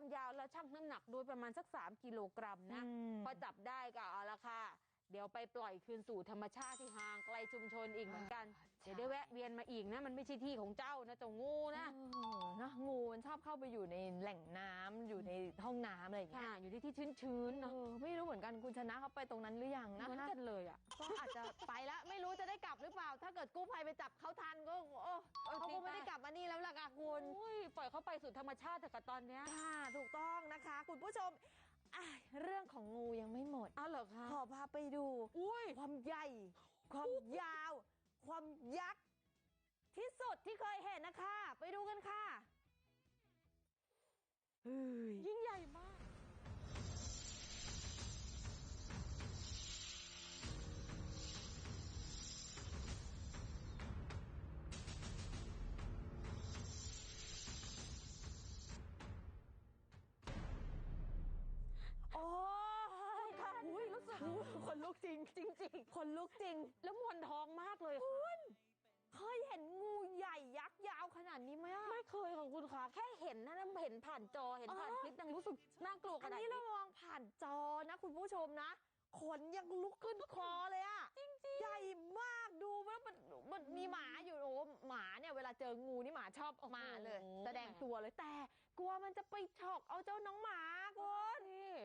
ความยาวแล้วชั่งน้ำหนักด้วยประมาณสัก3 กิโลกรัมนะพอจับได้ก็เอาละค่ะเดี๋ยวไปปล่อยคืนสู่ธรรมชาติที่ห่างไกลชุมชนอีกเหมือนกันเดี๋ยวได้แวะเวียนมาอีกนะมันไม่ใช่ที่ของเจ้านะเจ้างูนะงูมันชอบเข้าไปอยู่ในแหล่งน้ำอยู่ในห้องน้ำอะไรอย่างเงี้ยอยู่ที่ชื้นๆเนาะไม่รู้เหมือนกันคุณชนะเขาไปตรงนั้นหรือยังนะเหมือนกันเลยอ่ะก็อาจจะไปแล้วไม่รู้จะได้กลับหรือเปล่าถ้าเกิดกู้ภัยไปจับเขาทันก็เขาคงไม่ได้กลับมานี่แล้วล่ะค่ะคุณปล่อยเขาไปสู่ธรรมชาติแต่กับตอนเนี้ยค่ะถูกต้องนะคะคุณผู้ชมเรื่องของงูยังไม่หมดเหรอคะขอพาไปดูความใหญ่ความยาวความยักษ์ที่สุดที่เคยเห็นนะคะไปดูกันค่ะยิ่งใหญ่มากโอ้ยรู้สึกคนลุกจริงคนลุกจริงแล้วมวนท้องมากเลยคุณเคยเห็นงูใหญ่ยักษ์ยาวขนาดนี้ไหมไม่เคยของคุณคะแค่เห็นนะเห็นผ่านจอเห็นผ่านคลิปยังรู้สึกน่ากลัวขนาดนี้อันนี้เรามองผ่านจอนะคุณผู้ชมนะขนยังลุกขึ้นคอเลยอะจริงๆใหญ่มากดูว่ามันมีหมาอยู่โอ้หมาเนี่ยเวลาเจองูนี่หมาชอบออกมาเลยแสดงตัวเลยแต่กลัวมันจะไปฉกเอาเจ้าน้องหมาคุณ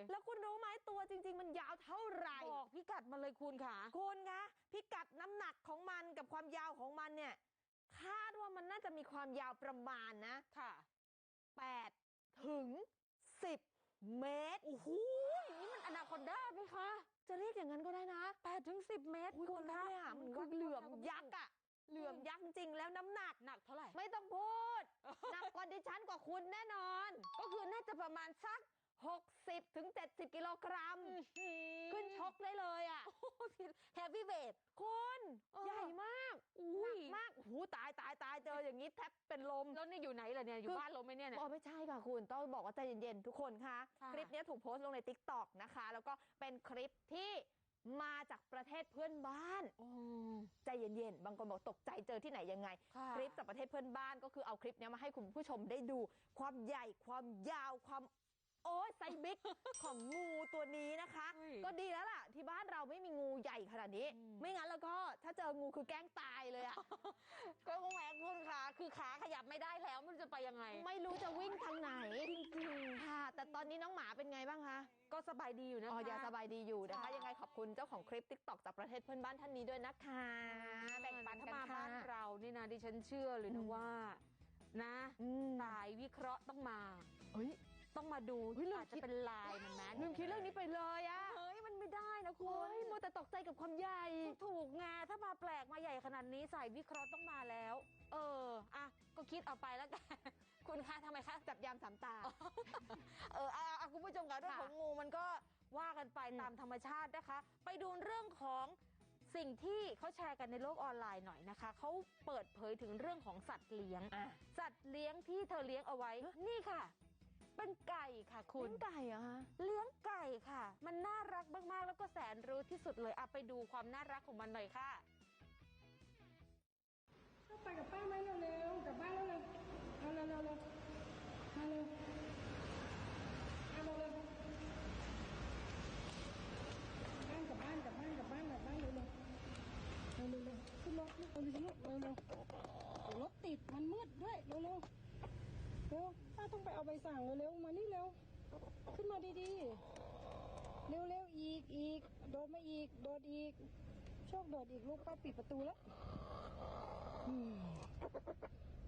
แล้วคุณรู้ไหมตัวจริงๆมันยาวเท่าไหร่บอกพิกัดมาเลยคุณค่ะคุณคะพิกัดน้ำหนักของมันกับความยาวของมันเนี่ยคาดว่ามันน่าจะมีความยาวประมาณนะค่ะ8 ถึง 10 เมตรโอ้โหนี่มันอนาคอนดาไหมคะจะเรียกอย่างนั้นก็ได้นะ8 ถึง 10 เมตรคุณคะมันคือเหลือมยักษ์อะเหลือมยักษ์จริงแล้วน้ำหนักเท่าไหร่ไม่ต้องพูดหนักกว่าดิฉันกว่าคุณแน่นอนก็คือน่าจะประมาณสัก60 ถึง 70 กิโลกรัมขึ้นชกได้เลยอ่ะแฮฟวี่เวทคุณใหญ่มากหนักมากหูตายเจออย่างนี้แทบเป็นลมแล้วนี่อยู่ไหนล่ะเนี่ยอยู่บ้านลมไหมเนี่ยไม่ใช่ค่ะคุณต้องบอกว่าใจเย็นๆทุกคนค่ะคลิปนี้ถูกโพสต์ลงใน TikTok นะคะแล้วก็เป็นคลิปที่มาจากประเทศเพื่อนบ้านใจเย็นๆบางคนบอกตกใจเจอที่ไหนยังไงคลิปจากประเทศเพื่อนบ้านก็คือเอาคลิปนี้มาให้คุณผู้ชมได้ดูความใหญ่ความยาวความไซส์บิ๊กของงูตัวนี้นะคะก็ดีแล้วล่ะที่บ้านเราไม่มีงูใหญ่ขนาดนี้ไม่งั้นแล้วก็ถ้าเจองูคือแกล้งตายเลยอ่ะก็คงแหวกคุณขาคือขาขยับไม่ได้แล้วมันจะไปยังไงไม่รู้จะวิ่งทางไหนจริงๆค่ะแต่ตอนนี้น้องหมาเป็นไงบ้างคะก็สบายดีอยู่นะคะอย่าสบายดีอยู่นะคะยังไงขอบคุณเจ้าของคลิป TikTok จากประเทศเพื่อนบ้านท่านนี้ด้วยนะคะแบ่งปันกันมาบ้านเรานี่นะดิฉันเชื่อเลยนะว่านะสายวิเคราะห์ต้องมาต้องมาดูอาจจะเป็นลายมันนะลืมคิดเรื่องนี้ไปเลยอะมันไม่ได้นะคุณมัวแต่ตกใจกับความใหญ่ถูกไงถ้ามาแปลกมาใหญ่ขนาดนี้สายวิเคราะห์ต้องมาแล้วก็คิดเอาไปแล้วกันคุณคะทำไมคะจับยามสามตาคุณผู้ชมคะเรื่องของงูมันก็ว่ากันไปตามธรรมชาตินะคะไปดูเรื่องของสิ่งที่เขาแชร์กันในโลกออนไลน์หน่อยนะคะเขาเปิดเผยถึงเรื่องของสัตว์เลี้ยงสัตว์เลี้ยงที่เธอเลี้ยงเอาไว้นี่ค่ะเป็นไก่ค่ะคุณเลี้ยงไก่เหรอคะเลี้ยงไก่ค่ะมันน่ารักมากๆแล้วก็แสนรู้ที่สุดเลยไปดูความน่ารักของมันหน่อยค่ะไปกับป้าไหมเร็วๆกลับบ้านแล้วเร็วมาเร็วมาเร็วมาเร็วกลับบ้านเร็วเร็วขึ้นรถเร็วรถติดมันมืดด้วยเร็วป้าต้องไปเอาใบสั่งเร็วมานี่เร็วขึ้นมาดีๆเร็วอีกโดดมาอีกโดดอีกโชคโดดอีกลูกป้าปิดประตูแล้ว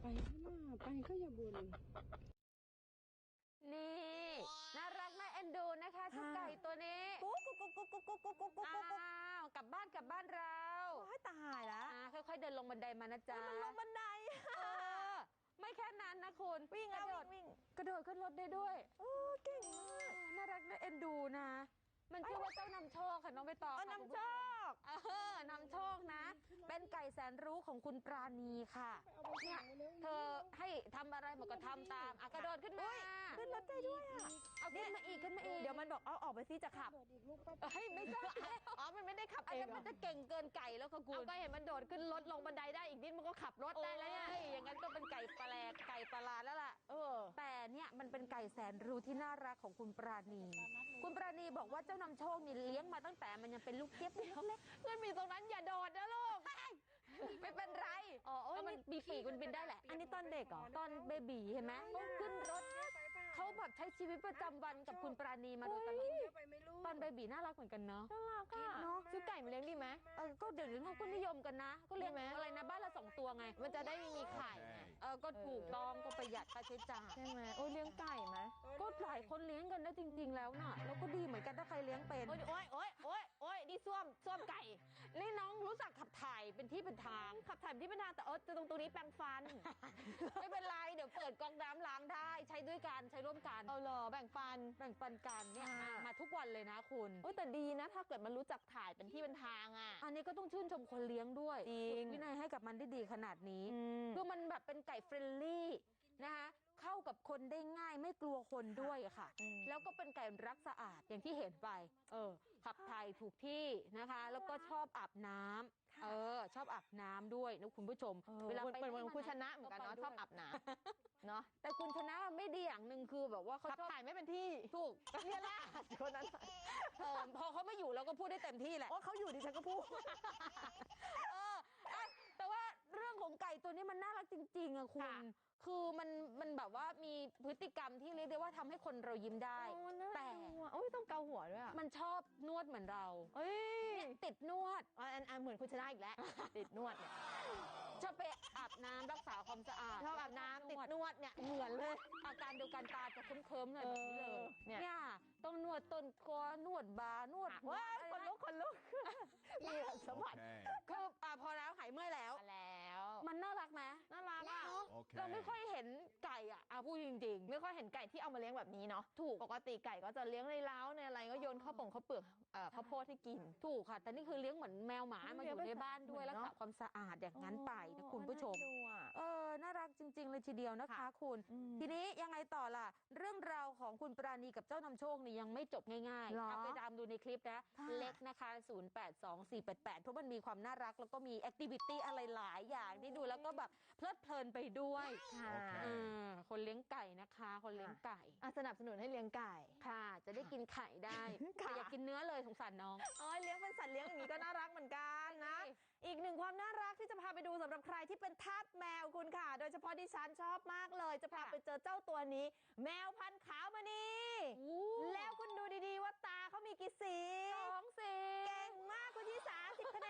ไปข้างหน้าไปก็อย่าบ่นนี่น่ารักน่าเอ็นดูนะคะเจ้าไก่ตัวนี้กุ๊กกลับบ้านเราตายแล้วค่อยๆเดินลงบันไดมานะจ๊ะมันลงบันไดไม่แค่นั้นนะคุณวิ่งกระโดดขึ้นรถได้ด้วยเก่งมากน่ารักน่าเอ็นดูนะมันชื่อว่าเจ้านำโชคค่ะน้องใบตองนำโชค นำโชคนะ เป็นไก่แสนรู้ของคุณปราณีค่ะเนี่ยเธอให้ทำอะไรมันก็ทำตามกระโดดขึ้นมาขึ้นรถได้ด้วยเอาขึ้นมาอีกเดี๋ยวมันบอกเอาออกไปสิจะขับไม่ใช่มันไม่ได้ขับเอง มันจะเก่งเกินไก่แล้วค่ะคุณก็เห็นมันโดดขึ้นรถลงบันไดได้อีกนิดมันก็ขับรถได้แล้วเนี่ยอย่างนั้นก็เป็นไก่แปลกไก่ประหลาดแล้วล่ะแต่เนี่ยมันเป็นไก่แสนรู้ที่น่ารักของคุณปราณีคุณปราณีบอกว่าเจ้านำโชคนี่เลี้ยงมาตั้งแต่มันยังเป็นลูกเจี๊ยบเล็กๆมันมีตรงนั้นอย่าโดดนะลูกไม่เป็นไรมันมีปีกมันบินได้แหละอันนี้ตอนเด็กเหรอตอนเบบีเห็นไหมเขาขึ้นรถเขาแบบใช้ชีวิตประจำวันกับคุณปราณีมาโดยตลอดตอนเบบีน่ารักเหมือนกันเนาะน่ารักเนาะซื้อไก่มาเลี้ยงดีไหมก็เดี๋ยวนี้เขาก็นิยมกันนะก็เลี้ยงอะไรนะบ้านละ2 ตัวไงมันจะได้มีไข่ก็ถูกต้องก็ประหยัดค่าใช้จ่ายใช่ไหมเลี้ยงไก่ไหมก็หลายคนเลี้ยงกันได้จริงๆแล้วน่ะแล้วก็ดีเหมือนกันถ้าใครเลี้ยงเป็นโอ้ยนี่ส้วมไก่นี่น้องรู้จักขับถ่ายเป็นที่เป็นทางขับถ่ายเป็นที่เป็นทางแต่ตรงนี้แปรงฟันไม่เป็นไรเดี๋ยวเปิดก๊อกน้ำล้างได้ใช้ด้วยกันใช้ร่วมกันเหรอแบ่งปันกันเนี่ยมาทุกวันเลยนะคุณแต่ดีนะถ้าเกิดมันรู้จักถ่ายเป็นที่เป็นทางอันนี้ก็ต้องชื่นชมคนเลี้ยงด้วยจริงวินัยให้กับมันได้ดีขนาดนี้คือมันแบบเป็นไก่เฟรนลี่นะคะเข้ากับคนได้ง่ายไม่กลัวคนด้วยค่ะแล้วก็เป็นไก่รักสะอาดอย่างที่เห็นไปขับถ่ายถูกที่นะคะแล้วก็ชอบอาบน้ำชอบอาบน้ำด้วยนะคุณผู้ชมเวลาไปคุณชนะเหมือนกันเนาะชอบอาบน้ำเนาะแต่คุณชนะไม่ดีอย่างหนึ่งคือแบบว่าเขาชอบถ่ายไม่เป็นที่ถูกเนี่ยล่ะคนนั้นพอเขาไม่อยู่เราก็พูดได้เต็มที่แหละเขาอยู่ดิฉันก็พูดแต่ว่าเรื่องของไก่ตัวนี้มันน่ารักจริงๆอะคุณคือมันแบบว่ามีพฤติกรรมที่เรียกได้ว่าทำให้คนเรายิ้มได้แต่ต้องเกาหัวด้วยมันชอบนวดเหมือนเราติดนวดเหมือนคุณชนะอีกแล้วติดนวดเนี่ยชอบไปอาบน้ำรักษาความสะอาดชอบอาบน้ำติดนวดเนี่ยเหมือนเลยอาการเดียวกันตาจะเคิมๆหน่อยแบบนี้เลยเนี่ยต้องนวดต้นคอนวดบ่านวดคนลุกมีสมบัติคือพอแล้วหายเมื่อยแล้วมันน่ารักไหมน่ารักเราไม่ค่อยเห็นไก่พูดจริงๆไม่ค่อยเห็นไก่ที่เอามาเลี้ยงแบบนี้เนาะถูกปกติไก่ก็จะเลี้ยงในเล้าในอะไรก็โยนข้าวเปลือกข้าวโพดให้กินถูกค่ะแต่นี่คือเลี้ยงเหมือนแมวหมามาอยู่ในบ้านด้วยรักษาความสะอาดอย่างนั้นไปนะคุณผู้ชมน่ารักจริงๆเลยทีเดียวนะคะคุณทีนี้ยังไงต่อล่ะเรื่องราวของคุณปราณีกับเจ้านำโชคนี่ยังไม่จบง่ายๆเอาไปตามดูในคลิปนะเล็กนะคะ082488เพราะมันมีความน่ารักแล้วก็มีแอคทิวิตี้อะไรหลายอย่างที่ดูแล้วก็แบบเพลิดเพลินไปด้วยคนเลี้ยงไก่นะคะคนเลี้ยงไก่สนับสนุนให้เลี้ยงไก่ค่ะจะได้กินไข่ได้แต่อยากกินเนื้อเลยสงสารน้องเลี้ยงเป็นสัตว์เลี้ยงอย่างนี้ก็น่ารักเหมือนกันนะอีกหนึ่งความน่ารักที่จะพาไปดูสำหรับใครที่เป็นทาสแมวคุณค่ะโดยเฉพาะดิฉันชอบมากเลยจะพาไปเจอเจ้าตัวนี้แมวพันธุ์ขาวมณีแล้วคุณดูดีๆว่าตาเขามีกี่สี2 สีเก่งมากคุณที่10 คะแน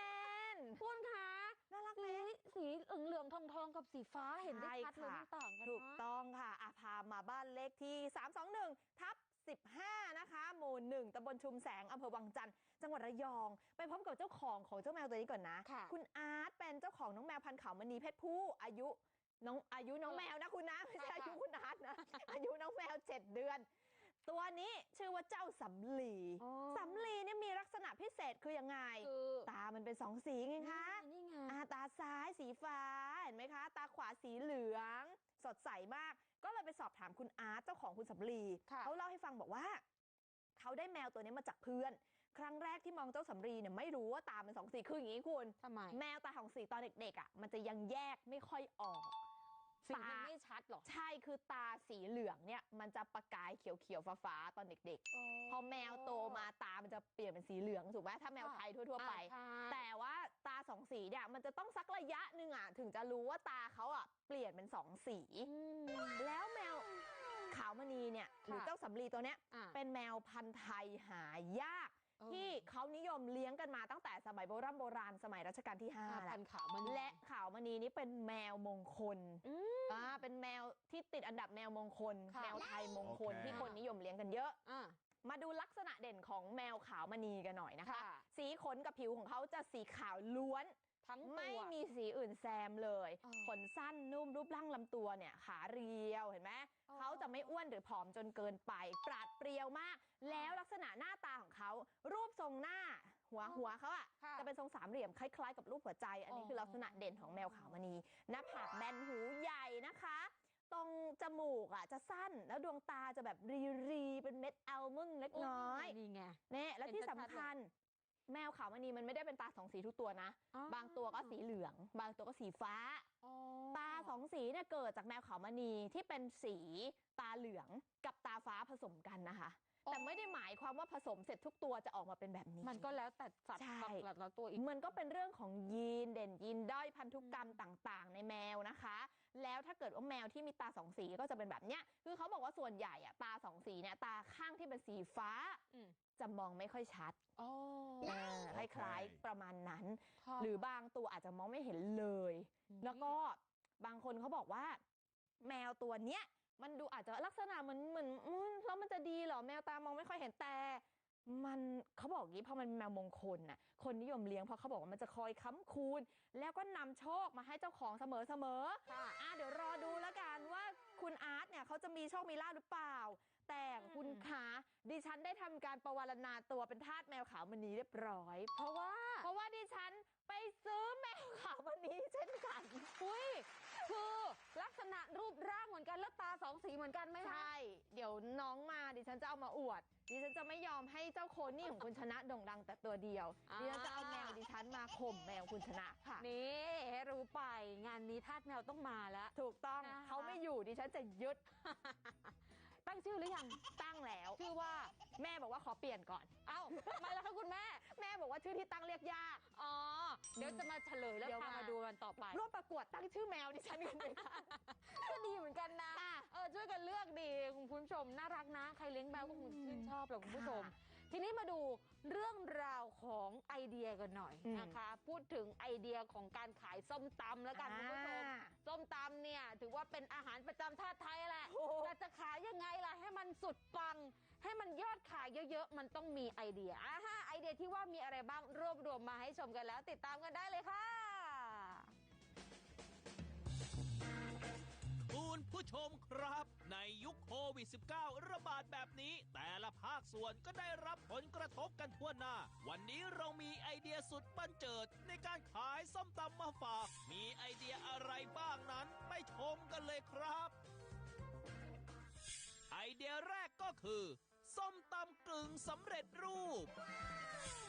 นคุณคะน่ารักไหมสีเหลืองทองกับสีฟ้าเห็นได้ชัดเลยต่างกันถูกต้องค่ะพามาบ้านเลขที่321/15นะคะหมู่1ตำบลชุมแสงอำเภอวังจันทร์จังหวัดระยองไปพบกับเจ้าของเจ้าแมวตัวนี้ก่อนนะคุณอาร์ตเป็นเจ้าของน้องแมวพันธุ์ขาวมณีเพศผู้อายุน้องแมวนะคุณนะไม่ใช่อายุคุณอาร์ตนะอายุน้องแมว7 เดือนตัวนี้ชื่อว่าเจ้าสำลีเนี่ยมีลักษณะพิเศษคือยังไงตามันเป็น2 สีไงคะนี่ไงตาซ้ายสีฟ้าเห็นไหมคะตาขวาสีเหลืองสดใสมากก็เลยไปสอบถามคุณอาร์ตเจ้าของคุณสำลีเขาเล่าให้ฟังบอกว่าเขาได้แมวตัวนี้มาจากเพื่อนครั้งแรกที่มองเจ้าสำลีเนี่ยไม่รู้ว่าตามัน2 สีคืออย่างนี้คุณแมวตา2 สีตอนเด็กๆมันจะยังแยกไม่ค่อยออกสีมันไม่ชัดหรอใช่คือตาสีเหลืองเนี่ยมันจะประกายเขียวๆฟ้าๆตอนเด็กๆพอแมวโตมาตามันจะเปลี่ยนเป็นสีเหลืองถูกไหมถ้าแมวไทยทั่วๆไปแต่ว่าตา2 สีเนี่ยมันจะต้องสักระยะหนึ่งถึงจะรู้ว่าตาเขาเปลี่ยนเป็น2 สีแล้วแมวขาวมณีเนี่ยหรือเจ้าสำลีตัวเนี้ยเป็นแมวพันธุ์ไทยหายากที่เขานิยมเลี้ยงกันมาตั้งแต่สมัยโบราณสมัยรัชกาลที่5และขาวมณีนี้เป็นแมวมงคลเป็นแมวที่ติดอันดับแมวมงคลแมวไทยมงคลที่คนนิยมเลี้ยงกันเยอะมาดูลักษณะเด่นของแมวขาวมณีกันหน่อยนะคะสีขนกับผิวของเขาจะสีขาวล้วนไม่มีสีอื่นแซมเลยขนสั้นนุ่มรูปร่างลำตัวเนี่ยขาเรียวเห็นไหมเขาจะไม่อ้วนหรือผอมจนเกินไปปราดเปรียวมากแล้วลักษณะหน้าตาของเขารูปทรงหน้า หัวเขาอะ ค่ะ จะเป็นทรงสามเหลี่ยมคล้ายๆกับรูปหัวใจ อันนี้คือลักษณะเด่นของแมวขาวมณีหน้าผากแบนหูใหญ่นะคะ ตรงจมูกอ่ะจะสั้นแล้วดวงตาจะแบบรีเป็นเม็ดอัลมอนด์เล็กน้อย นี่ไง เนี่ยและที่ เห็นชั สำ ดๆ คัญแมวขาวมณีมันไม่ได้เป็นตาสองสีทุกตัวนะ อ๋อ บางตัวก็สีเหลือง บางตัวก็สีฟ้า อ๋อ ตาสองสีเนี่ยเกิดจากแมวขาวมณีที่เป็นสีตาเหลืองกับตาฟ้าผสมกันนะคะ แต่ไม่ได้หมายความว่าผสมเสร็จทุกตัวจะออกมาเป็นแบบนี้ มันก็แล้วแต่สัตว์ ใช่ กับละตัวอีก มันก็เป็นเรื่องของยีนเด่นยีนด้อยพันธุกรรมต่างๆ ในแมวนะคะ แล้วถ้าเกิดว่าแมวที่มีตาสองสีก็จะเป็นแบบเนี้ยคือเขาบอกว่าส่วนใหญ่อะตาสองสีเนี่ยตาข้างที่เป็นสีฟ้า อืม จะมองไม่ค่อยชัด อ๋อ คล้ายๆประมาณนั้น ค่ะ หรือบางตัวอาจจะมองไม่เห็นเลย แล้วก็บางคนเขาบอกว่า แมวตัวเนี้ยมันดูอาจจะลักษณะเหมือนแล้วมันจะดีเหรอแมวตามองไม่ค่อยเห็นแต่มันเขาบอกอย่างนี้พอมันเป็นแมวมงคลน่ะคนนิยมเลี้ยงเพราะเขาบอกว่ามันจะคอยค้ำคูณแล้วก็นำโชคมาให้เจ้าของเสมอ ค่ะ เดี๋ยวรอดูแล้วกันว่าคุณอาร์ตเนี่ยเขาจะมีโชคมีลาภหรือเปล่า แต่คุณคะดิฉันได้ทำการประวารณาตัวเป็นทาสแมวขาวมณีเรียบร้อย เพราะว่า ดิฉันไปซื้อแมวขาวมณีเช่นกัน อุ้ยคือลักษณะรูปร่างเหมือนกันแล้วตาสองสีเหมือนกันไหมคะ ใช่ เดี๋ยวน้องมาดิฉันจะเอามาอวด ดิฉันจะไม่ยอมให้เจ้าโคนี่ของคุณชนะโด่งดังแต่ตัวเดียว ดิฉันจะเอาแมวดิฉันมาข่มแมวคุณชนะค่ะ นี่ให้รู้ไปงานนี้ทาสแมวต้องมาแล้ว ถูกต้อง นะคะ เขาไม่อยู่ดิฉันจะยึด ตั้งชื่อหรือยัง ตั้งแล้ว ชื่อว่า แม่บอกว่าขอเปลี่ยนก่อน เอ้าทำไมล่ะคะคุณแม่ แม่บอกว่าชื่อที่ตั้งเรียกยาก อ๋อ เดี๋ยวจะมาเฉลยแล้ว เดี๋ยว พา มา มาดูกันต่อไป ร่วมประกวดตั้งชื่อแมวดิฉันกันเลยค่ะ ก็ดีเหมือนกันนะ ค่ะ ช่วยกันเลือกดีคุณผู้ชมน่ารักนะ ใครเลี้ยงแมวก็คงชื่นชอบแหละคุณผู้ชม ค่ะ ทีนี้มาดูเรื่องราวของไอเดียกันหน่อยนะคะ พูดถึงไอเดียของการขายส้มตำแล้วกันคุณผู้ชม ส้มตำเนี่ยถือว่าเป็นอาหารประจำชาติไทยแหละ แต่จะขายยังไงล่ะให้มันสุดปัง ให้มันยอดขายเยอะๆ มันต้องมีไอเดียไอเดียที่ว่ามีอะไรบ้างรวบรวมมาให้ชมกันแล้วติดตามกันได้เลยค่ะ คุณผู้ชมครับในยุคโควิด -19 ระบาดแบบนี้แต่ละภาคส่วนก็ได้รับผลกระทบกันทั่วหน้า วันนี้เรามีไอเดียสุดบันเจิดในการขายส้มตำมาฝากมีไอเดียอะไรบ้างนั้นไปชมกันเลยครับ ไอเดียแรกก็คือส้มตำกึ่งสำเร็จรูป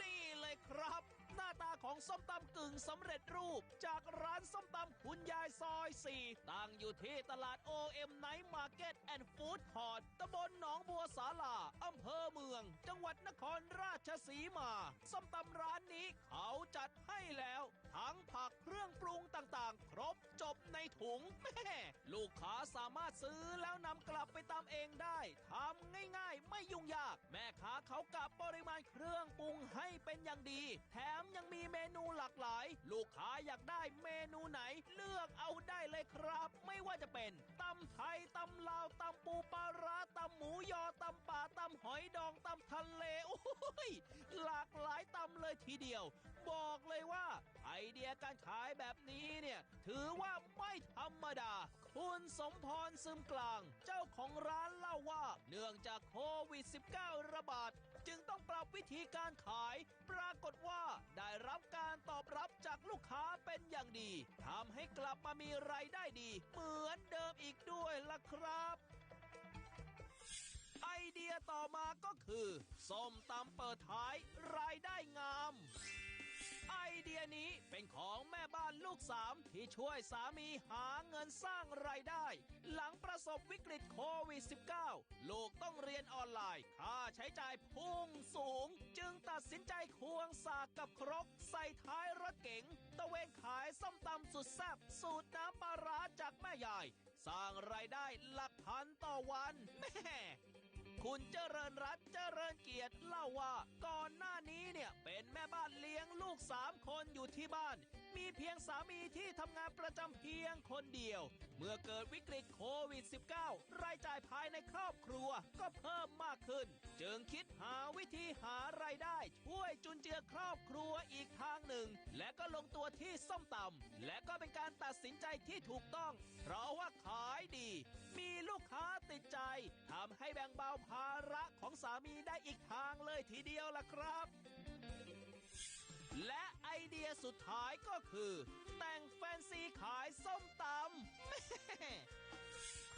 นี่เลยครับ หน้าตาของส้มตำกึ่งสำเร็จรูป จากร้านส้มตำคุณยายซอย 4 ตั้งอยู่ที่ตลาด OM Night Market and Food Court ตำบลหนองบัวสาลาอำเภอเมือง จังหวัดนครราชสีมา ส้มตำร้านนี้เขาจัดให้แล้ว ทั้งผักเครื่องปรุงต่างๆ ครบจบในถุงแม่ลูกค้าสามารถซื้อแล้วนำกลับไปตำเองได้ทำง่ายๆ ไม่ยุ่งยาก แม่ค้าเขากะปริมาณเครื่องปรุงให้เป็นอย่างดี แถมยังมีเมนูหลากหลาย ลูกค้าอยากได้เมนูไหนเลือกเอาได้เลยครับ ไม่ว่าจะเป็นตำไทยตำลาวตำปูปลาร้าตำหมูยอตำป่าตำหอยดองตำทะเลโอ้ยหลากหลายตำเลยทีเดียว บอกเลยว่าไอเดียการขายแบบนี้เนี่ยถือว่าไม่ธรรมดา คุณสมพรซึมกลาง เจ้าของร้านเล่าว่าเนื่องจากโควิด -19 ระบาด จึงต้องปรับวิธีการขาย ปรากฏว่าได้รับการตอบรับจากลูกค้าเป็นอย่างดีทำให้กลับมามีรายได้ดี เหมือนเดิมอีกด้วยล่ะครับ ไอเดียต่อมาก็คือส้มตำเปิดท้ายรายได้งาม ไอเดียนี้เป็นของแม่บ้านลูกสามที่ช่วยสามีหาเงินสร้างรายได้ หลังประสบวิกฤตโควิด -19 ลูกต้องเรียนออนไลน์ค่าใช้จ่ายพุ่งสูง จึงตัดสินใจควงสากกับครกใส่ท้ายรถเก๋งตะเวนขายส้มตำสุดแซ่บสูตรน้ำปลาร้าจากแม่ยาย สร้างรายได้หลักพันต่อวันแม่ คุณเจริญรัตน์เจริญเกียรติเล่าว่าก่อนหน้านี้เนี่ยเป็นแม่บ้านเลี้ยงลูก3 คนอยู่ที่บ้าน มีเพียงสามีที่ทำงานประจำเพียงคนเดียว เมื่อเกิดวิกฤตโควิด -19 รายจ่ายภายในครอบครัวก็เพิ่มมากขึ้น จึงคิดหาวิธีหารายได้ช่วยจุนเจือครอบครัวอีกทางหนึ่ง และก็ลงตัวที่ส้มตำและก็เป็นการตัดสินใจที่ถูกต้อง เพราะว่าขายดี มีลูกค้าติดใจทำให้แบ่งเบาภาระของสามีได้อีกทางเลยทีเดียวล่ะครับ และไอเดียสุดท้ายก็คือแต่งแฟนซีขายส้มตำ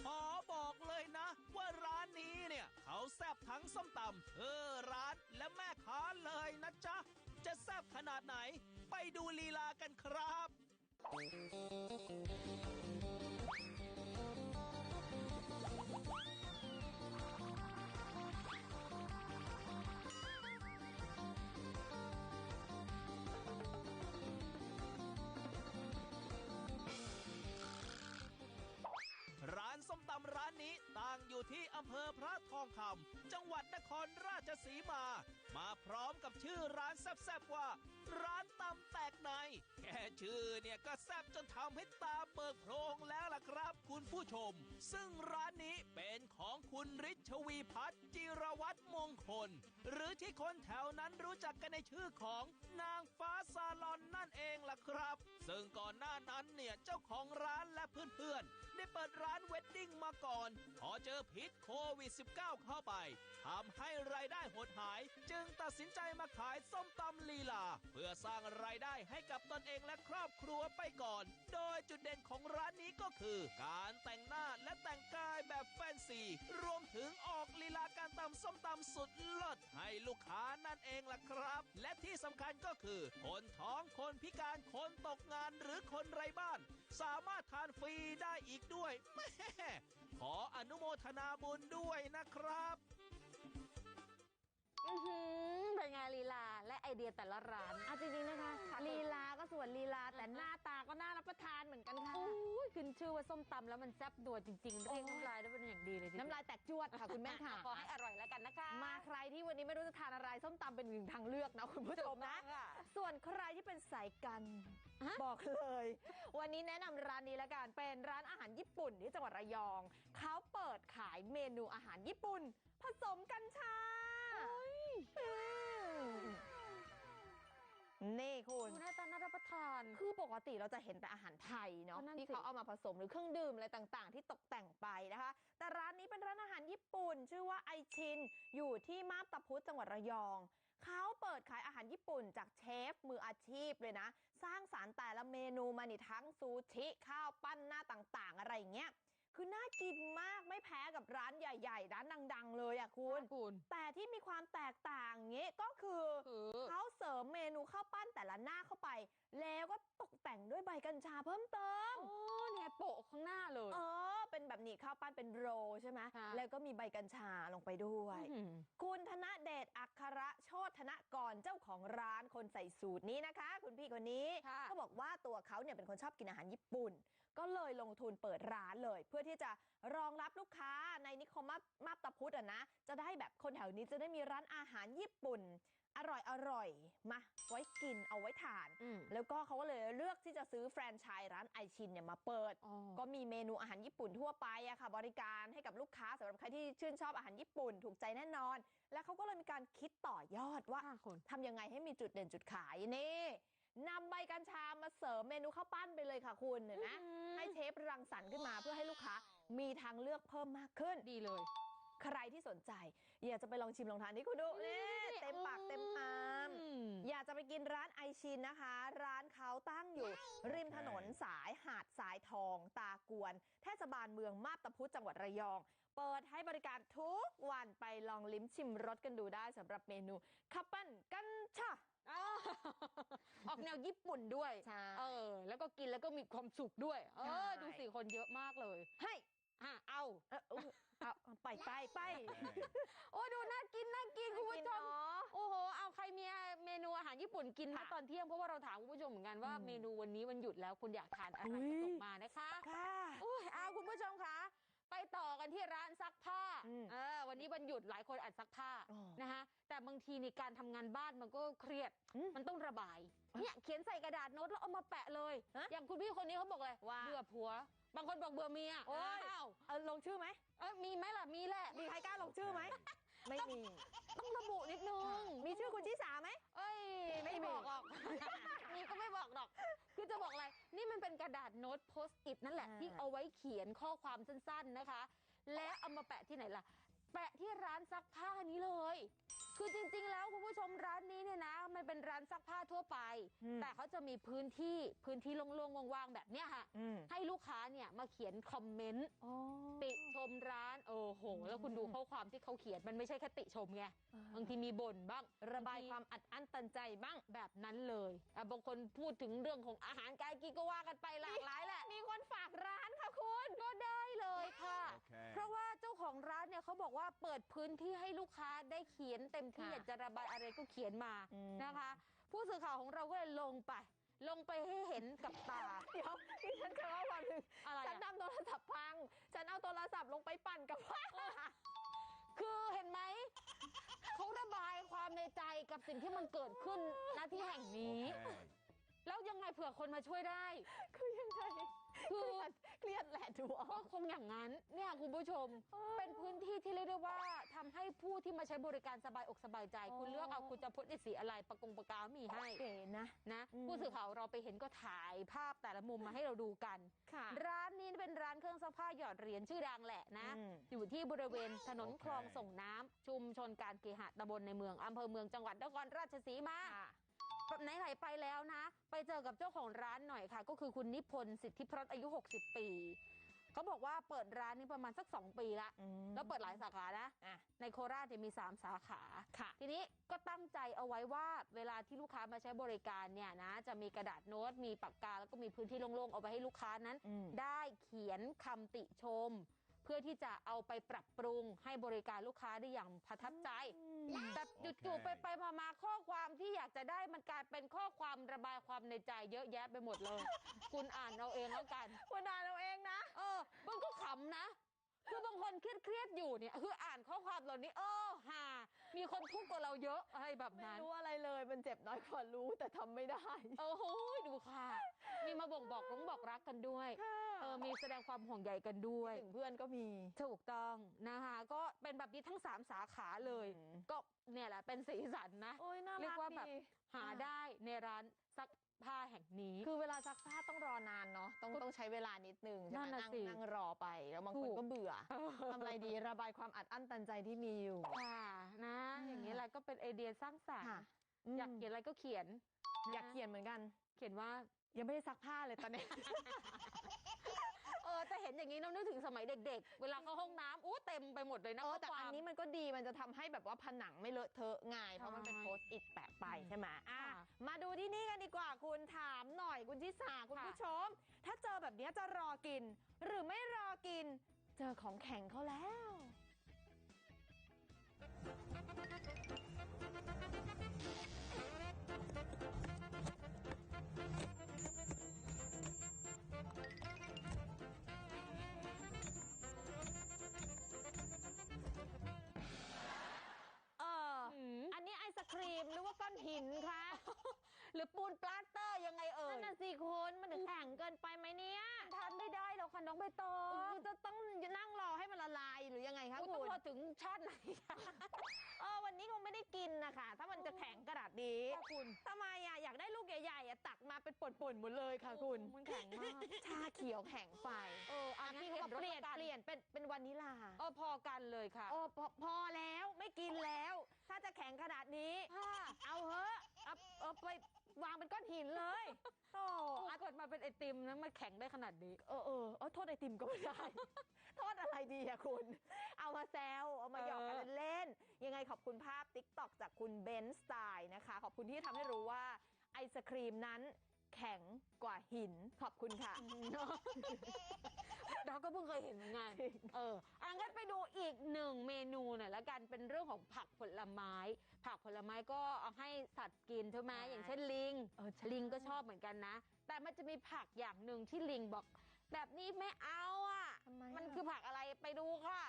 ขอบอกเลยนะว่าร้านนี้เนี่ยเขาแซ่บทั้งส้มตำร้านและแม่ค้าเลยนะจ๊ะจะแซ่บขนาดไหนไปดูลีลากันครับ ร้านส้มตำร้านนี้ตั้งอยู่ที่อำเภอพระทองคำจังหวัดนครราชสีมา มาพร้อมกับชื่อร้านแซ่บๆว่า ร้านตำแตกในแค่ชื่อเนี่ยก็แซ่บจนทำให้ตาเบิกโพรงแล้วล่ะครับคุณผู้ชมซึ่งร้านนี้เป็นของคุณฤชวีพัฒน์จิรวัตรมงคลหรือที่คนแถวนั้นรู้จักกันในชื่อของนางฟ้าซาลอนนั่นเองล่ะครับซึ่งก่อนหน้านั้นเนี่ยเจ้าของร้านและเพื่อนๆได้เปิดร้านเวดดิ้งมาก่อนพอเจอพิษโควิด -19 เข้าไปทำให้รายได้หดหายจึงตัดสินใจมาขายส้มตำลีลาเพื่อสร้างรายได้ให้กับตนเองและครอบครัวไปก่อนโดยจุดเด่นของร้านนี้ก็คือการแต่งหน้าและแต่งกายแบบแฟนซีรวมถึงออกลีลาการตำส้มตำสุดเลิศให้ลูกค้านั่นเองล่ะครับและที่สำคัญก็คือคนท้องคนพิการคนตกงานหรือคนไร้บ้านสามารถทานฟรีได้อีกด้วยแม่ขออนุโมทนาบุญด้วยนะครับ เป็นไงลีลาและไอเดียแต่ละร้าน จริงๆนะคะลีลาก็ส่วนลีลาแต่หน้าตาก็น่ารับประทานเหมือนกันค่ะ ขึ้นชื่อว่าส้มตำแล้วมันแซ่บนัวจริงๆเรียกน้ำลายได้เป็นอย่างดีเลยทีเดียว น้ำลายแตกจวดค่ะคุณแม่ค่ะ ขอให้อร่อยแล้วกันนะคะ มาใครที่วันนี้ไม่รู้จะทานอะไรส้มตำเป็นหนึ่งทางเลือกนะคุณผู้ชมนะ ส่วนใครที่เป็นสายกันบอกเลย วันนี้แนะนำร้านนี้แล้วกันเป็นร้านอาหารญี่ปุ่นที่จังหวัดระยองเขาเปิดขายเมนูอาหารญี่ปุ่น ผสมกัญชานี่คุณ ดูหน้าตาน่ารับประทาน คือปกติเราจะเห็นแต่อาหารไทยเนาะ นั่นสิ ที่เขาเอามาผสมหรือเครื่องดื่มอะไรต่างๆ ที่ตกแต่งไปนะคะ แต่ร้านนี้เป็นร้านอาหารญี่ปุ่น ชื่อว่าไอชินอยู่ที่มาบตาพุธจังหวัดระยองเขาเปิดขายอาหารญี่ปุ่นจากเชฟมืออาชีพเลยนะ สร้างสรรค์แต่ละเมนูมานี่ทั้งซูชิข้าวปั้นหน้าต่างๆ อะไรอย่างเงี้ยคือน่ากินมากไม่แพ้กับร้านใหญ่ๆร้านดังๆเลยอะคุณ แต่ที่มีความแตกต่างเงี้ยก็คือเขาเสริมเมนูข้าวปั้นแต่ละหน้าเข้าไป แล้วก็ตกแต่งด้วยใบกัญชาเพิ่มเติม โอ้เนี่ยโปะข้างหน้าเลย เป็นแบบนี้ข้าวปั้นเป็นโรลใช่ไหม ค่ะ แล้วก็มีใบกัญชาลงไปด้วย คุณธนเดชอัครโชติธนกรเจ้าของร้านคนใส่สูตรนี้นะคะ คุณพี่คนนี้ ค่ะ ก็บอกว่าตัวเขาเนี่ยเป็นคนชอบกินอาหารญี่ปุ่น ก็เลยลงทุนเปิดร้านเลย เพื่อที่จะรองรับลูกค้าในนิคมมาบตาพุธนะ จะได้แบบคนแถวนี้จะได้มีร้านอาหารญี่ปุ่น อร่อยมาไว้กินเอาไว้ทาน แล้วก็เขาก็เลยเลือกที่จะซื้อแฟรนไชส์ร้านไอชินเนี่ยมาเปิด ก็มีเมนูอาหารญี่ปุ่นทั่วไปอะค่ะบริการให้กับลูกค้าสำหรับใครที่ชื่นชอบอาหารญี่ปุ่นถูกใจแน่นอน แล้วเขาก็เลยมีการคิดต่อยอดว่าทำยังไงให้มีจุดเด่นจุดขายนี่นำใบกัญชามาเสริมเมนูข้าวปั้นไปเลยค่ะคุณเห็นไหมให้เชฟรังสรรค์ขึ้นมาเพื่อให้ลูกค้ามีทางเลือกเพิ่มมากขึ้น ดีเลย ใครที่สนใจอยากจะไปลองชิมลองทานนี่คุณดูนี่เต็มปากเต็มคำอยากจะไปกินร้านไอชินนะคะ ร้านเขาตั้งอยู่ริมถนนสายหาดสายทองตากวนเทศบาลเมืองมาบตาพุธจังหวัดระยอง เปิดให้บริการทุกวันไปลองลิ้มชิมรสกันดูได้สำหรับเมนูข้าวปั้นกัญชา ออกแนวญี่ปุ่นด้วย ใช่ แล้วก็กินแล้วก็มีความสุขด้วย ใช่ ดูสิคนเยอะมากเลย ให้ เอา เอาไป โอ้ดูน่ากินคุณผู้ชม เนาะ โอ้โห เอาใครมีเมนูอาหารญี่ปุ่นกินมา ค่ะ ตอนเที่ยงเพราะว่าเราถามคุณผู้ชมเหมือนกันว่าเมนูวันนี้วันหยุดแล้วคุณอยากทานอะไร อุ๊ย ส่งมานะคะ ค่ะ อุ้ยเอาคุณผู้ชมคะไปต่อกันที่ร้านซักผ้า อืม วันนี้วันหยุดหลายคนอาจซักผ้า อ๋อ นะคะแต่บางทีในการทำงานบ้านมันก็เครียด อืม มันต้องระบายเนี่ยเขียนใส่กระดาษโน้ตแล้วเอามาแปะเลย ฮะ อย่างคุณพี่คนนี้เขาบอกเลย ว่า เบื่อผัว บางคนบอกเบื่อเมีย โอ้ย อ้าว ลงชื่อไหม มีไหมล่ะมีแหละ มีใครกล้าลงชื่อไหม ไม่มี ต้องระบุนิดนึง มีชื่อคุณชิสาไหม เอ้ยไม่ ไม่มี บอกหรอก นี่ก็ไม่บอกหรอก คือจะบอกอะไร นี่มันเป็นกระดาษโน้ตโพสต์อิทนั่นแหละ ที่เอาไว้เขียนข้อความสั้นๆนะคะ และเอามาแปะที่ไหนล่ะ แปะที่ร้านซักผ้านี้เลย คือจริงๆแล้วคุณผู้ ผู้ชมร้านนี้เนี่ยนะมันเป็นร้านซักผ้าทั่วไปแต่เขาจะมีพื้นที่โล่งๆว่างๆแบบเนี้ยค่ะให้ลูกค้าเนี่ยมาเขียนคอมเมนต์ติชมร้านโอ้โหแล้วคุณดูข้อความที่เขาเขียนมันไม่ใช่แค่ติชมไงบางทีมีบ่นบ้างระบายความอัดอั้นตันใจบ้างแบบนั้นเลยบางคนพูดถึงเรื่องของอาหารการกินก็ว่ากันไปหลากหลายแหละมีคนฝากร้านค่ะคุณก็ได้เลยค่ะเพราะว่าเจ้าของร้านเนี่ยเขาบอกว่าเปิดพื้นที่ให้ลูกค้าได้เขียนเต็มที่อยากจะระบายอะไรก็เขียนมานะคะผู้สื่อข่าวของเราก็เลยลงไปให้เห็นกับตาเดี๋ยวที่ฉันจะว่าวันหนึ่งฉันนำโทรศัพท์พังฉันเอาโทรศัพท์ลงไปปั่นกับผ้าคือเห็นไหมเขาระบายความในใจกับสิ่งที่มันเกิดขึ้นณที่แห่งนี้แล้วยังไงเผื่อคนมาช่วยได้คือยังไงคือเครียดแหละดูก็คงอย่างนั้นเนี่ยคุณผู้ชมเป็นพื้นที่ที่เรียกได้ว่าทำให้ผู้ที่มาใช้บริการสบายอกสบายใจคุณเลือกเอาคุณจะพ่นสีอะไรปากกามีให้เก๋นะผู้สื่อข่าวเราไปเห็นก็ถ่ายภาพแต่ละมุมมาให้เราดูกันร้านนี้เป็นร้านเครื่องซักผ้าหยอดเหรียญชื่อดังแหละนะอยู่ที่บริเวณถนนคลองส่งน้ำชุมชนการเคหะตำบลในเมืองอำเภอเมืองจังหวัดนครราชสีมาไหนไปแล้วนะไปเจอกับเจ้าของร้านหน่อยค่ะก็คือคุณนิพนธ์สิทธิพรตอายุ60 ปีเขาบอกว่าเปิดร้านนี้ประมาณสัก2 ปีละแล้วเปิดหลายสาขานะในโคราชมี3 สาขาทีนี้ก็ตั้งใจเอาไว้ว่าเวลาที่ลูกค้ามาใช้บริการเนี่ยนะจะมีกระดาษโน้ตมีปากกาแล้วก็มีพื้นที่โล่งๆเอาไปให้ลูกค้านั้นได้เขียนคำติชมเพื่อที่จะเอาไปปรับปรุงให้บริการลูกค้าได้อย่างประทับใจแต่จู่ๆไปมาข้อความที่อยากจะได้มันกลายเป็นข้อความระบายความในใจเยอะแยะไปหมดเลยคุณอ่านเอาเองแล้วกันคุณอ่านเอาเองนะมันก็ขำนะคือบางคนเครียดอยู่เนี่ยคืออ่านข้อความเหล่านี้มีคนทุกข์กว่าเราเยอะอะไรแบบนั้นไม่รู้อะไรเลยมันเจ็บน้อยกว่ารู้แต่ทำไม่ได้โอ้โหดูค่ะมีมาบอกรักกันด้วยมีแสดงความห่วงใยกันด้วยถึงเพื่อนก็มีถูกต้องนะคะก็เป็นแบบนี้ทั้ง3 สาขาเลยก็เนี่ยแหละเป็นสีสันนะเรียกว่าแบบหาได้ในร้านซักผ้าแห่งนี้คือเวลาซักผ้าต้องรอนานเนาะต้องใช้เวลานิดนึงนั่งรอไปแล้วบางคนก็เบื่อทำอะไรดีระบายความอัดอั้นตันใจที่มีอยู่ค่ะนะอย่างนี้แหละก็เป็นไอเดียสร้างสรรค์อยากเขียนอะไรก็เขียนอยากเขียนเหมือนกันเขียนว่ายังไม่ได้ซักผ้าเลยตอนนี้จะเห็นอย่างนี้เรานึกถึงสมัยเด็กๆเวลาเข้าห้องน้ำเต็มไปหมดเลยนะแต่อันนี้มันก็ดีมันจะทำให้แบบว่าผนังไม่เลอะเทอะง่ายเพราะมันเป็นโพสต์อิทแปะไปใช่ไหมมาดูที่นี่กันดีกว่าคุณถามหน่อยคุณชิสาคุณผู้ชมถ้าเจอแบบนี้จะรอกินหรือไม่รอกินเจอของแข็งเขาแล้วอันนี้ไอศครีมหรือว่าก้อนหินคะหรือปูนปลาสเตอร์ยังไงนั่นน่ะสิคุณมันแข็งเกินไปไหมเนี่ยทานไม่ได้หรอกค่ะน้องใบตองจะต้องนั่งรอให้มันละลายหรือยังไงคะคุณต้องรอถึงชาติไหนคะวันนี้คงไม่ได้กินนะคะถ้ามันจะแข็งกระดาษดีคุณทำไมอยากได้ลูกใหญ่ๆตักมาเป็นป่นๆหมดเลยค่ะคุณมันแข็งมากชาเขียวแข็งไปอันนี้ก็เปลี่ยนเป็นวานิลาพอกันเลยค่ะพอแล้วไม่กินแล้วถ้าจะแข็งขนาดนี้เอาเหอะเอาไปวางเป็นก้อนหินเลยเกิดมาเป็นไอติมนะมันแข็งได้ขนาดนี้โทษไอติมก็ไม่ได้โทษอะไรดีอะคุณเอามาแซวเอามาหยอกกันเล่นยังไงขอบคุณภาพ TikTok จากคุณเบนสไตล์นะคะขอบคุณที่ทำให้รู้ว่าไอศครีมนั้นแข็งกว่าหินขอบคุณค่ะเราก็เพิ่งเคยเห็นเหมือนกันงั้นไปดูอีก1 เมนูหน่อยละกันเป็นเรื่องของผักผลไม้ก็เอาให้สัตว์กินใช่ไหมอย่างเช่นลิงลิงก็ชอบเหมือนกันนะแต่มันจะมีผักอย่างหนึ่งที่ลิงบอกแบบนี้ไม่เอามันคือผักอะไรไปดูค่ะ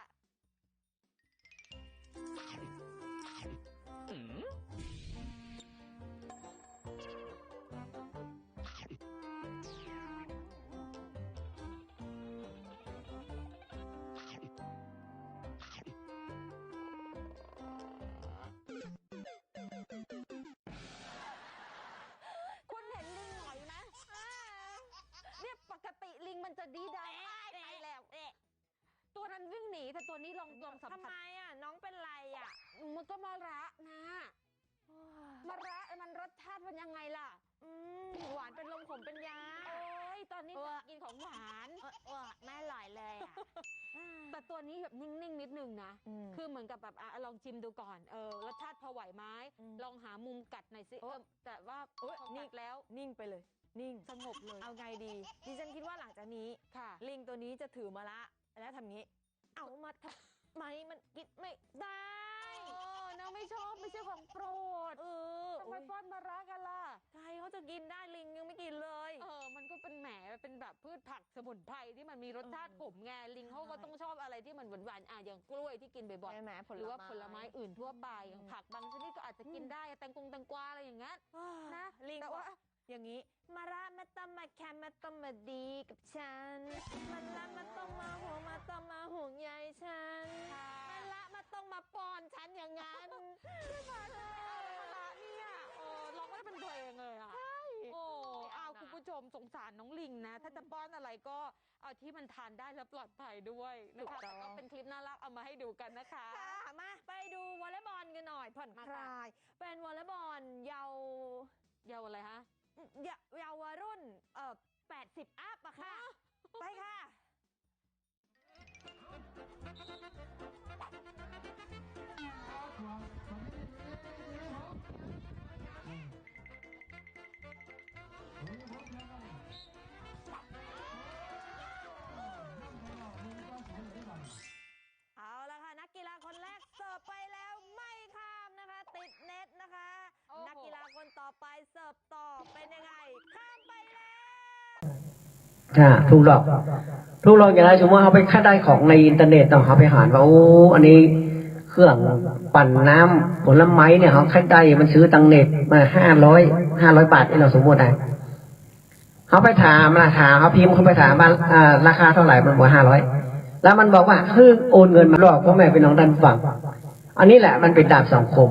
ลิงมันจะดีได้ไปแล้วตัวนั้นวิ่งหนีแต่ตัวนี้ลองสัมผัสทำไมน้องเป็นไรมันก็มาระนะ เป็นยังไงล่ะ หวานเป็นลมขมเป็นยา โอ้ยตอนนี้อยากกินของหวาน แม่อร่อยเลยอ่ะ แต่ตัวนี้แบบนิ่งๆนิดนึงนะ คือเหมือนกับแบบลองชิมดูก่อนรสชาติพอไหวไหมลองหามุมกัดหน่อยสิแต่ว่าพอกัดแล้ว นิ่งไปเลย นิ่ง สงบเลย เอาไงดีดิฉันคิดว่าหลังจากนี้ ค่ะ ลิงตัวนี้จะถือมาละแล้วทำงี้ เอามาทำไมมันกินไม่ได้ น้องไม่ชอบไม่ใช่ของโปรดทำไมป้อนมะระกันล่ะ ใครเขาจะกินได้ลิงยังไม่กินเลย มันก็เป็นแหมเป็นแบบพืชผักสมุนไพรที่มันมีรสชาติขมไงลิงเขาก็ต้องชอบอะไรที่มันหวานๆอย่างกล้วยที่กินบ่อย ใช่ไหม ๆหรือว่าผลไม้อื่นทั่วไปอย่างผักบางชนิดก็อาจจะกินได้แตงกวาอะไรอย่างเงี้ยนะ ลิง แต่ บอ ว่า กอย่างนี้มาระมาต้องมาแคมมาต้องมาดีกับฉันมันละมาต้องมาห่วงมาต้องมาห่วงใยฉันมันละมาต้องมาป้อนฉันอย่างนั้น มาแล้วเนี่ยร้องไม่เป็นเพลงเลยอ่ะคุณผู้ชมสงสารน้องลิงนะ ถ้าจะป้อนอะไรก็เอาที่มันทานได้และปลอดภัยด้วยนะคะแล้วก็เป็นคลิปน่ารักเอามาให้ดูกันนะคะ ค่ะมาไปดูวอลเลย์บอลกันหน่อยผ่อนคลายเป็นวอลเลย์บอลเยาว อะไรฮะ เยาวรุ่น80 อัพอะค่ะ ไปค่ะ เอาละค่ะนักกีฬาคนแรกเสิร์ฟไปแล้วไม่ข้ามนะคะ ติดเน็ตนะคะ นักกีฬาคนต่อไปเสิร์ฟต่อเป็นยังไงข้ามไปแล้วถูกหลอกอย่างไรสมมติเขาไปค่าได้ของในอินเทอร์เน็ตต้องเขาไปหาว่าโอ้อันนี้เครื่องปั่นน้ำผลไม้เนี่ยเขาค่าได้มันซื้อตังเน็ตมา500 บาทเราสมมติได้เขาไปถามราคาเขาพิมพ์เขาไปถามว่าราคาเท่าไหร่มันบอก500แล้วมันบอกว่าโอนเงินมาหลอกพ่อแม่เป็นน้องดันฝั่งอันนี้แหละมันเป็นดาบสองคม